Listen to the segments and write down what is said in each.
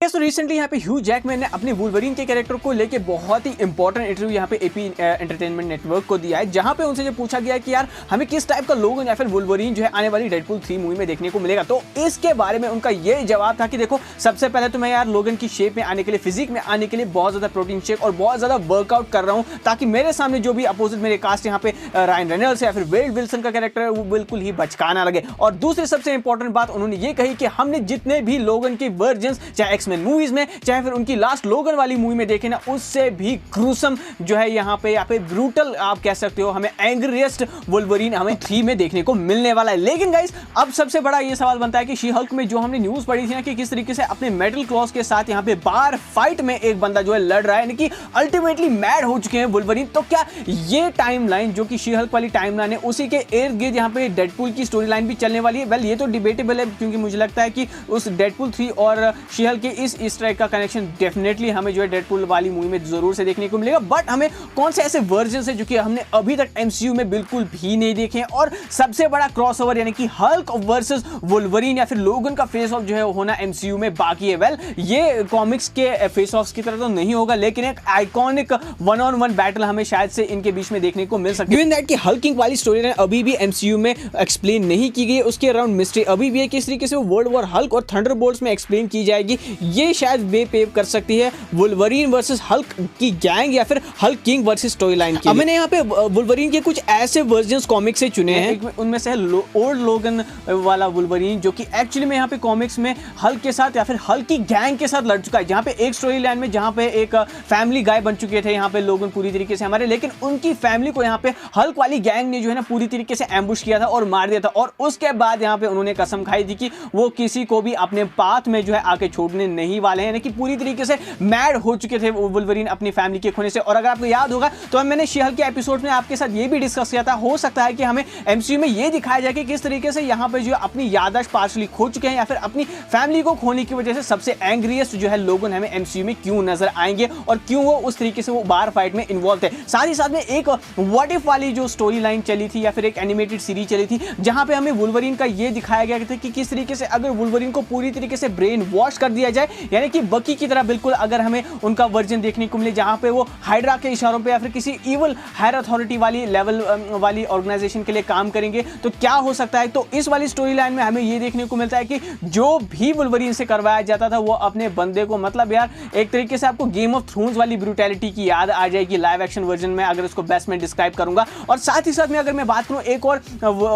तो रिसेंटली यहाँ पे ह्यू जैकमैन ने अपने वुल्वरीन के कैरेक्टर को लेके बहुत ही इंपॉर्टेंट इंटरव्यू यहाँ पे एपी एंटरटेनमेंट नेटवर्क को दिया है, जहाँ पे उनसे जो पूछा गया कि यार हमें किस टाइप का लोगन या फिर वुल्वरीन जो है आने वाली डेडपूल 3 मूवी में देखने को मिलेगा। तो इसके बारे में उनका ये जवाब था कि देखो, सबसे पहले तो मैं यार लोगन की शेप में आने के लिए, फिजिक में आने के लिए बहुत ज्यादा प्रोटीन शेक और बहुत ज्यादा वर्कआउट कर रहा हूँ, ताकि मेरे सामने जो भी अपोजिट मेरे कास्ट यहाँ पे रायन रेनल्ड्स या फिर वेड विल्सन का कैरेक्टर है वो बिल्कुल ही बचकाना लगे। और दूसरी सबसे इंपॉर्टेंट बात उन्होंने ये कही कि हमने जितने भी लोगन के वर्जन्स चाहे एक्समैन मूवीज में चाहे फिर उनकी लास्ट लोगन वाली मूवी में देखे ना, उससे भी ग्रूसम जो है यहाँ पे ब्रूटल आप कह सकते हो, हमें एंग्रियस्ट वुल्वरीन हमें 3 में देखने को मिलने वाला है। लेकिन गाइस, अब सबसे बड़ा ये सवाल बनता है कि शी हल्क में जो हमने न्यूज पढ़ी थी ना कि किस तरीके से अपने मेटल क्लॉज के साथ यहाँ पे बार फाइट में एक बंदा जो है लड़ रहा है, यानी कि अल्टीमेटली मैड हो चुके हैं वुल्वरीन। तो क्या ये टाइमलाइन जो कि शी हल्क वाली टाइमलाइन है उसी के इर्द गिर्द यहाँ पे डेडपूल की स्टोरी लाइन भी चलने वाली है? वेल, ये तो डिबेटेबल है, क्योंकि मुझे लगता है कि उस डेडपूल 3 और शी हल्क के इस ईस्टर एग का कनेक्शन डेफिनेटली हमें जो है डेडपूल वाली मूवी में जरूर से देखने को मिलेगा। बट हमें कौन से ऐसे वर्जन है जो कि हमने अभी तक एमसीयू में बिल्कुल भी नहीं देखे हैं, और सबसे बड़ा क्रॉसओवर यानी कि हल्क वर्सेस वुल्वरीन या फिर लोगन का फेस ऑफ जो है होना एमसीयू में बाकी है। वेल, ये कॉमिक्स के फेस ऑफ्स की तरह तो नहीं होगा, लेकिन एक आइकॉनिक 1-on-1 बैटल हमें शायद से इनके बीच में देखने को मिल सकती है। गिवन दैट कि हल्किंग वाली स्टोरी लाइन अभी भी एमसीयू में एक्सप्लेन नहीं की गई है, उसके अराउंड मिस्ट्री अभी भी है, किस तरीके से वर्ल्ड वॉर हल्क और थंडरबोल्ट्स में एक्सप्लेन की जाएगी, ये शायद वे पेव कर सकती है वुल्वरीन वर्सेस हल्क की गैंग या फिर Hulk king versus story line की। मैंने यहाँ पे वुल्वरीन के कुछ ऐसे वर्जन्स कॉमिक से चुने हैं, उनमें से ओल्ड लोगन वाला वुल्वरीन जो कि एक्चुअली में यहाँ पे कॉमिक्स में हल्क के साथ या फिर हल्क की गैंग के साथ लड़ चुका है, जहाँ पे एक स्टोरी लाइन में जहाँ पे एक फैमिली गाय बन चुके थे यहाँ पे लोगन पूरी तरीके से हमारे, लेकिन उनकी फैमिली को यहाँ पे हल्क वाली गैंग ने जो है ना पूरी तरीके से एम्बुश किया था और मार दिया था। और उसके बाद यहाँ पे उन्होंने कसम खाई थी कि वो किसी को भी अपने पाथ में जो है आके छोड़ने नहीं वाले हैं, यानी कि पूरी तरीके से मैड हो चुके थे वुल्वरीन अपनी फैमिली के खोने से। और अगर आपको याद होगा तो मैंने शी हल्क के एपिसोड में आपके साथ ये भी डिस्कस किया था, हो सकता है कि हमें एमसीयू में ये दिखाया जाए कि किस तरीके से यहाँ पे जो अपनी याददाश्त पार्शली खो चुके हैं या फिर अपनी फैमिली को खोने की वजह से सबसे एंग्रियस्ट जो है लोगन हमें एमसीयू में क्यों नजर आएंगे और क्यों वो उस तरीके से वो बार फाइट में इन्वॉल्व थे। साथ ही साथ में एक व्हाट इफ वाली जो स्टोरी लाइन चली थी या फिर एक एनिमेटेड सीरीज चली थी, जहां पे हमें वुल्वरीन का ये दिखाया गया था कि किस तरीके से अगर वुल्वरीन को पूरी तरीके से ब्रेन वॉश कर दिया जाए, यानी कि बकी की तरह बिल्कुल अगर हमें उनका वर्जन देखने को मिले जहां पे वो हाइड्रा के इशारों पे या फिर किसी इवल हायर अथॉरिटी वाली लेवल वाली ऑर्गेनाइजेशन के लिए काम करेंगे, तो क्या हो सकता है। तो इस वाली स्टोरी लाइन में हमें ये देखने को मिलता है कि जो भी वुल्वरीन से करवाया जाता था वो अपने बंदे को, मतलब यार एक तरीके से आपको गेम ऑफ थ्रोन्स वाली ब्रूटैलिटी की याद आ जाएगी लाइव एक्शन वर्जन में, अगर उसको बेस्ट में डिस्क्राइब करूंगा। और साथ ही साथ में अगर मैं बात करूं एक और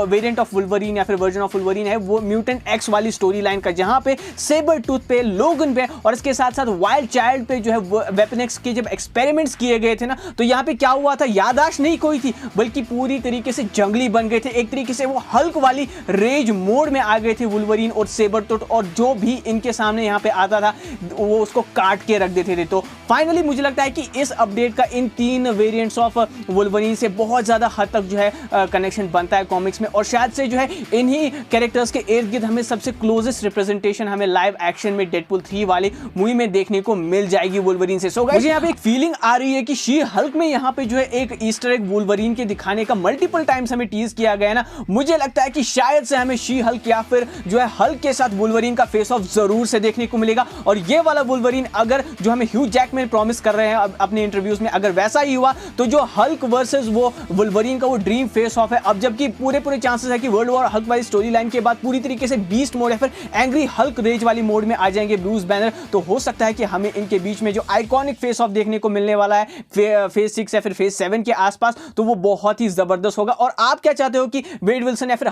वेरिएंट ऑफ वुल्वरीन या फिर वर्जन ऑफ वुल्वरीन है, वो म्यूटेंट एक्स वाली स्टोरी लाइन का, जहां पे सेबर टूथ पे, लोगन पे और इसके साथ साथ वाइल्ड चाइल्ड पे जो है वेपन एक्स के जब एक्सपेरिमेंट्स किए गए थे ना, तो यहाँ पे क्या हुआ था, यादाश्त नहीं कोई थी बल्कि पूरी तरीके से जंगली बन गए थे। एक तरीके से वो हल्क वाली रेज मोड में आ गए थे वुल्वरीन और सेबरटूथ, और जो भी इनके सामने यहाँ पे आता था वो उसको काट के रख देते थे। तो फाइनली मुझे लगता है कि इस अपडेट का इन 3 वेरिएंट्स ऑफ वुल्वरीन से बहुत ज्यादा हद तक जो है कनेक्शन बनता है कॉमिक्स में, और शायद से जो है इन्हीं कैरेक्टर्स के इर्द गिर्द हमें सबसे क्लोजेस्ट रिप्रेजेंटेशन हमें लाइव एक्शन में डेडपूल 3 वाली मूवी में देखने को मिल जाएगी वुल्वरीन से। सो गाइस, मुझे यहाँ पे एक फीलिंग आ रही है कि शी हल्क में यहाँ पे जो है एक ईस्टर एग वुल्वरीन के दिखाने का मल्टीपल टाइम्स हमें टीज किया गया है ना, मुझे लगता है कि शायद से हमें शी हल्क या फिर जो है हल्क के साथ वुल्वरीन का फेस ऑफ जरूर से देखने को मिलेगा। और ये वाला वुल्वरीन अगर जो हमें ह्यू जैकमैन प्रॉमिस कर रहे हैं अपने इंटरव्यूज में, अगर वैसा ही हुआ तो जो हल्क वर्सेस वो वुल्वरीन का वो ड्रीम फेस ऑफ है, अब जबकि पूरे चांसेस है कि वर्ल्ड वॉर हल्क वाली स्टोरी लाइन के बाद पूरी तरीके से बीस्ट मोड या फिर एंग्री हल्क रेज वाली मोड में आ जाएंगे ब्रूस बैनर, तो हो सकता है कि हमें इनके बीच में जो आइकॉनिक फेस ऑफ देखने को मिलने वाला है फेज 6 या फिर फेज 7 के आसपास, तो वो बहुत ही जबरदस्त होगा। और आप क्या चाहते हो कि वेड विल्सन या फिर